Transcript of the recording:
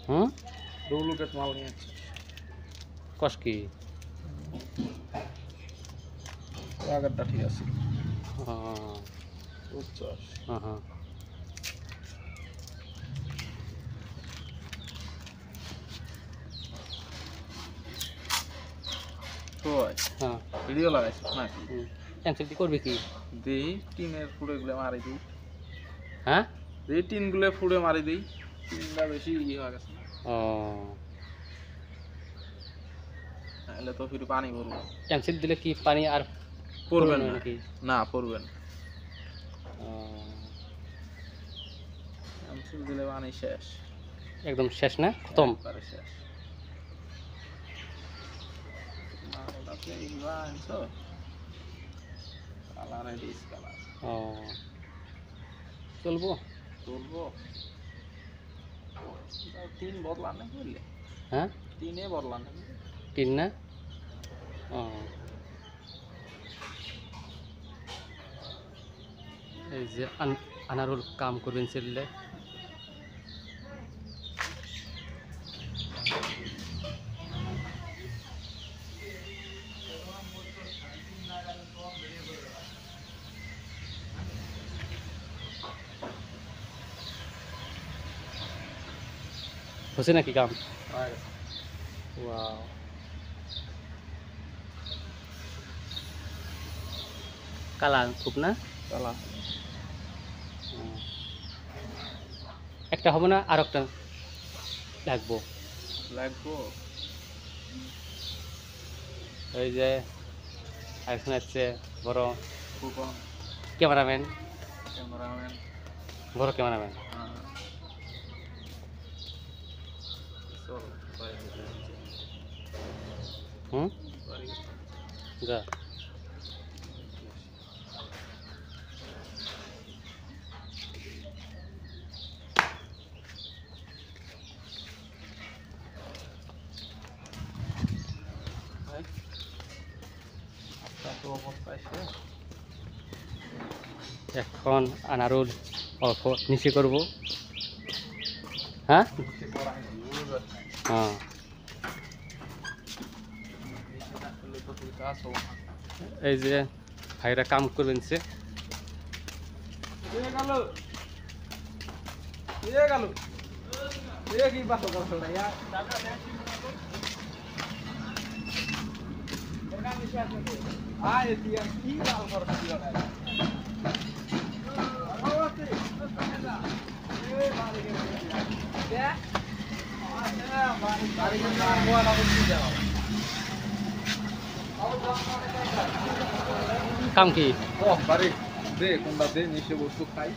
হুম duplicate মাল নিয়েছে কস কি আগেরটা ঠিক আছে হ্যাঁ বুঝছস হ্যাঁ তো হ্যাঁ ভিডিও লাগাইছিস নাকি ক্যান্সেলটি করবি কি দেই টিনের ফুড়েগুলো মারি দিই হ্যাঁ দেই টিনগুলো ফুড়ে মারি দিই টিনটা বেশি ইয়ে হয়ে গেছে ও নাহলে তো ফির পানি ভরবো ক্যান্সেল দিলে কি পানি আর পড়বেন পড়বে না নাকি না পড়বেন ও, ক্যান্সেল দিলে পানি শেষ একদম শেষ না খতম একবারে শেষ মালটাকে এইগুলো আনছো কালারে ডিস কালার ও চলবো তুলবো তিন বদলান না বুঝলে হ্যাঁ তিনে বদলান না তিন না ও এই যে আনারুল কাম করবেন সেললে হচ্ছে নাকি কাম ওয়াও কালা খুব না কালা একটা হবে না আর একটা লাগবো লাগবো ওই যে এখন হচ্ছে বড় কুপন ক্যামেরাম্যান ক্যামেরাম্যান বড় ক্যামেরাম্যান চল হুম যা তো অবস্থায় শেষ এখন আনারুল অল্প নিচে করব হ্যাঁ হ্যাঁ এই যে ভাইরা কাম করবেন সে কাম কি বাড়ি দে কোনটা দে নিচে বস্তু খাই